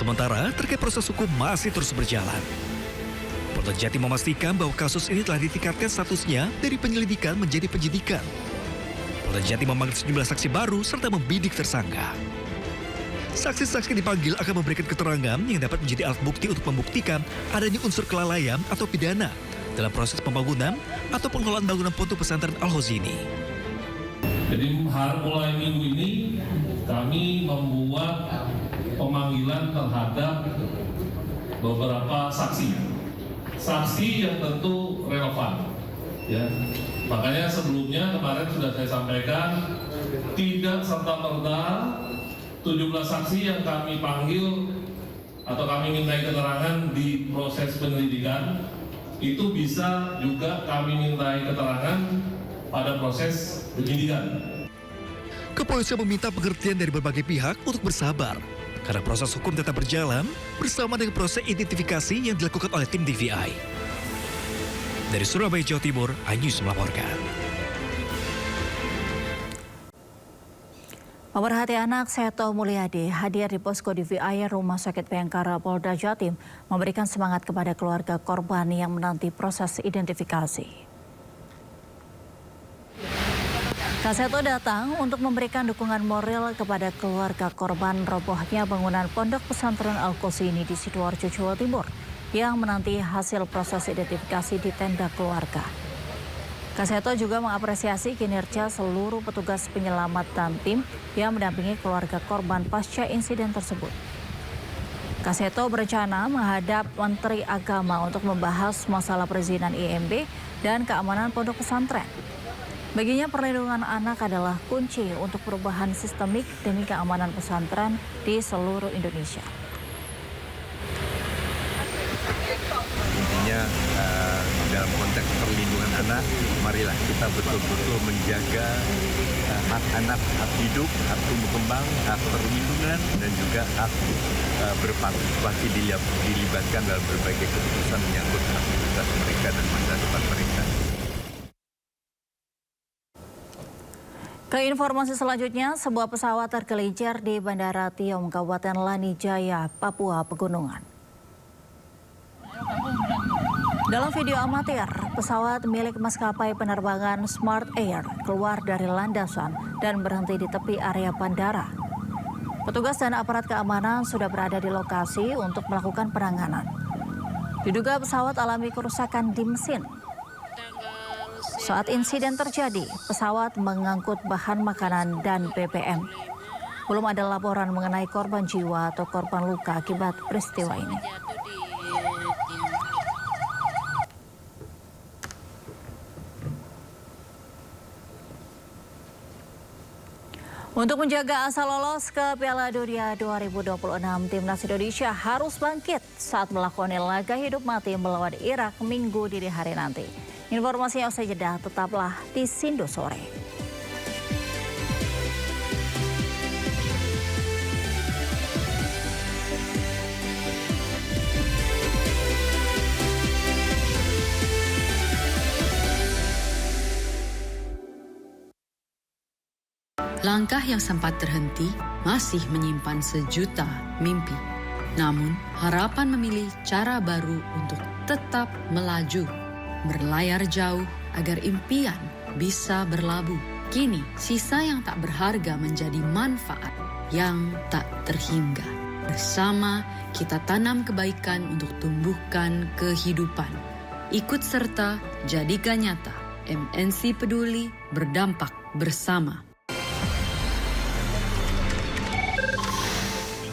Sementara terkait proses hukum masih terus berjalan. Polda Jatim memastikan bahwa kasus ini telah ditingkatkan statusnya dari penyelidikan menjadi penyidikan. Polda Jatim memanggil sejumlah saksi baru serta membidik tersangka. Saksi-saksi dipanggil akan memberikan keterangan yang dapat menjadi alat bukti untuk membuktikan adanya unsur kelalaian atau pidana dalam proses pembangunan atau pengelolaan bangunan pondok pesantren Al-Hozini. Jadi mulai minggu ini kami membuat pemanggilan terhadap beberapa saksi yang tentu relevan. Ya, makanya sebelumnya kemarin sudah saya sampaikan tidak serta-merta 17 saksi yang kami panggil atau kami mintai keterangan di proses penyelidikan itu bisa juga kami mintai keterangan pada proses penyidikan. Kepolisian meminta pengertian dari berbagai pihak untuk bersabar karena proses hukum tetap berjalan bersama dengan proses identifikasi yang dilakukan oleh tim DVI. Dari Surabaya, Jawa Timur, iNews melaporkan. Pemerhati anak Seto Mulyadi hadir di posko DVI Rumah Sakit Bayangkara Polda Jatim memberikan semangat kepada keluarga korban yang menanti proses identifikasi. Kak Seto datang untuk memberikan dukungan moral kepada keluarga korban robohnya bangunan Pondok Pesantren Al-Hozini di Sidoarjo, Jawa Timur yang menanti hasil proses identifikasi di tenda keluarga. Kak Seto juga mengapresiasi kinerja seluruh petugas penyelamat dan tim yang mendampingi keluarga korban pasca insiden tersebut. Kak Seto berencana menghadap Menteri Agama untuk membahas masalah perizinan IMB dan keamanan pondok pesantren. Baginya perlindungan anak adalah kunci untuk perubahan sistemik demi keamanan pesantren di seluruh Indonesia. Intinya dalam konteks perlindungan anak, marilah kita betul-betul menjaga hak anak, hak hidup, hak tumbuh kembang, hak perlindungan, dan juga hak berpartisipasi dilibatkan dalam berbagai keputusan menyangkut aktivitas mereka dan masa depan mereka. Ke informasi selanjutnya, sebuah pesawat tergelincir di Bandara Tiong, Kabupaten Lanijaya, Papua Pegunungan. Dalam video amatir, pesawat milik maskapai penerbangan Smart Air keluar dari landasan dan berhenti di tepi area bandara. Petugas dan aparat keamanan sudah berada di lokasi untuk melakukan penanganan. Diduga pesawat alami kerusakan di mesin. Saat insiden terjadi, pesawat mengangkut bahan makanan dan BBM. Belum ada laporan mengenai korban jiwa atau korban luka akibat peristiwa ini. Untuk menjaga asa lolos ke Piala Dunia 2026, Timnas Indonesia harus bangkit saat melakoni laga hidup mati melawan Irak Minggu dini hari nanti. Informasinya usai jeda, tetaplah di Sindo Sore. Langkah yang sempat terhenti masih menyimpan sejuta mimpi. Namun, harapan memilih cara baru untuk tetap melaju, berlayar jauh agar impian bisa berlabuh. Kini, sisa yang tak berharga menjadi manfaat yang tak terhingga. Bersama, kita tanam kebaikan untuk tumbuhkan kehidupan. Ikut serta, jadikan nyata. MNC Peduli, berdampak bersama.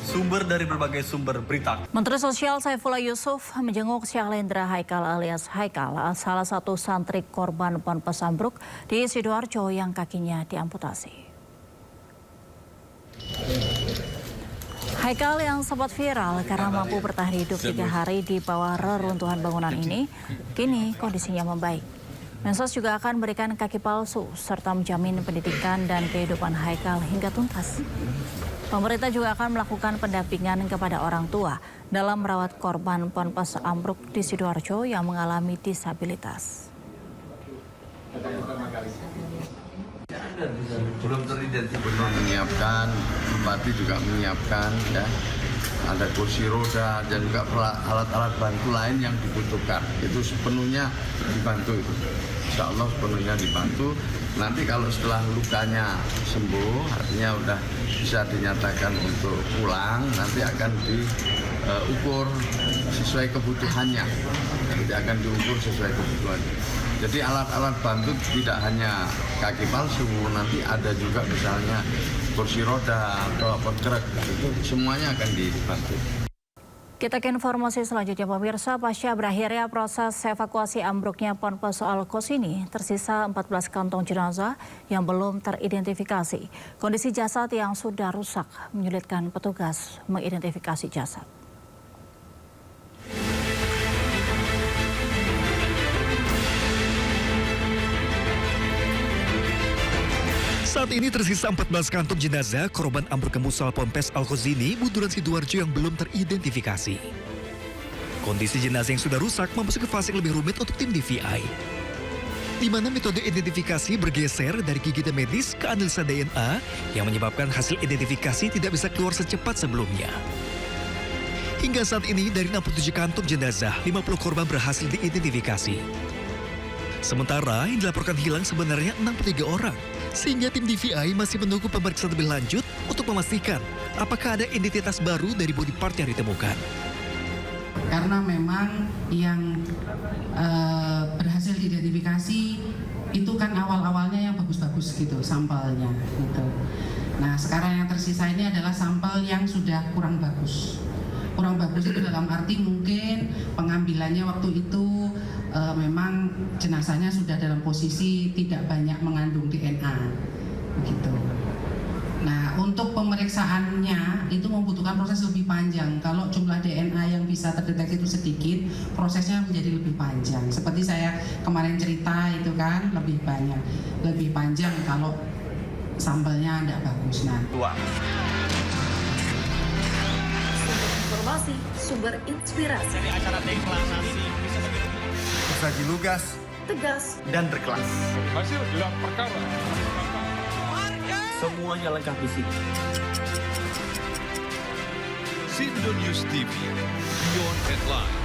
Sumber dari berbagai sumber berita. Menteri Sosial Saifullah Yusuf menjenguk Syahlendra Haikal alias Haikal, salah satu santri korban Ponpes ambruk di Sidoarjo yang kakinya diamputasi. Haikal yang sempat viral karena mampu bertahan hidup 3 hari di bawah reruntuhan bangunan ini, kini kondisinya membaik. Mensos juga akan memberikan kaki palsu serta menjamin pendidikan dan kehidupan Haikal hingga tuntas. Pemerintah juga akan melakukan pendampingan kepada orang tua dalam merawat korban Ponpes ambruk di Sidoarjo yang mengalami disabilitas. Belum teridentifikasi, menyiapkan, Bupati juga menyiapkan, ya. ada kursi roda dan juga alat-alat bantu lain yang dibutuhkan. Itu sepenuhnya dibantu itu. Insya Allah sepenuhnya dibantu. Nanti kalau setelah lukanya sembuh, artinya udah bisa dinyatakan untuk pulang, nanti akan diukur sesuai kebutuhannya. Nanti akan diukur sesuai kebutuhannya. Jadi alat-alat bantu tidak hanya kaki palsu, nanti ada juga misalnya kursi roda atau truk, itu semuanya akan dibantu. Kita ke informasi selanjutnya, pemirsa. Pasca berakhirnya proses evakuasi ambruknya Ponpes Al-Qosini, tersisa 14 kantong jenazah yang belum teridentifikasi. Kondisi jasad yang sudah rusak menyulitkan petugas mengidentifikasi jasad. Saat ini tersisa 14 kantong jenazah korban ambruknya musola Ponpes Al-Qosini, Buturan Sidoarjo yang belum teridentifikasi. Kondisi jenazah yang sudah rusak memasuki fase yang lebih rumit untuk tim DVI, di mana metode identifikasi bergeser dari gigitan medis ke analisa DNA yang menyebabkan hasil identifikasi tidak bisa keluar secepat sebelumnya. Hingga saat ini dari 67 kantong jenazah, 50 korban berhasil diidentifikasi. Sementara yang dilaporkan hilang sebenarnya 63 orang. Sehingga tim DVI masih menunggu pemeriksaan lebih lanjut untuk memastikan apakah ada identitas baru dari body part yang ditemukan. Karena memang yang berhasil diidentifikasi itu kan awal-awalnya yang bagus-bagus gitu sampelnya gitu. Nah sekarang yang tersisa ini adalah sampel yang sudah kurang bagus. Kurang bagus itu dalam arti mungkin pengambilannya waktu itu memang jenazahnya sudah dalam posisi tidak banyak mengandung DNA gitu. Nah untuk pemeriksaannya itu membutuhkan proses lebih panjang. Kalau jumlah DNA yang bisa terdeteksi itu sedikit, prosesnya menjadi lebih panjang. Seperti saya kemarin cerita itu kan lebih panjang kalau sampelnya tidak bagus. Nah. Informasi, sumber inspirasi. Dari acara deklarasi Saji lugas, Tegas. dan berkelas. Hasil gelar perkara. semuanya lengkap di sini. Sindo News TV, Beyond Headlines.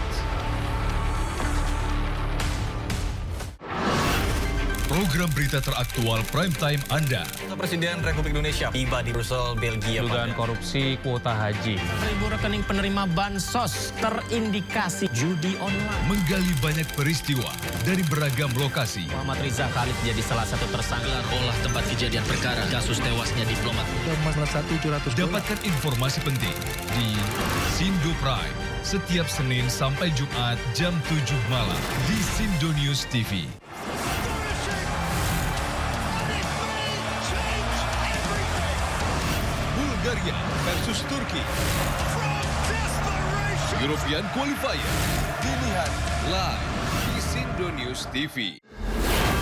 Program berita teraktual prime time Anda. Presiden Republik Indonesia tiba di Brussel, Belgia. Dugaan korupsi kuota haji. 1.000 rekening penerima bansos terindikasi judi online. Menggali banyak peristiwa dari beragam lokasi. Muhammad Riza Khalid jadi salah satu tersangka. Olah tempat kejadian perkara kasus tewasnya diplomat. Dapatkan informasi penting di Sindo Prime setiap Senin sampai Jumat jam 7 malam di Sindo News TV. Bulgaria versus Turki. European Qualifier. Dilihat live di Sindo News TV.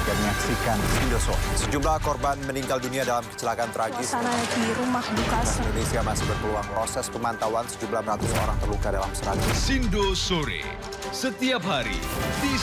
Dan menyaksikan Indosat. Sejumlah korban meninggal dunia dalam kecelakaan tragis. Suasana di rumah duka. Indonesia masih berpeluang proses pemantauan sejumlah ratus orang terluka dalam serangan. Sindo sore setiap hari di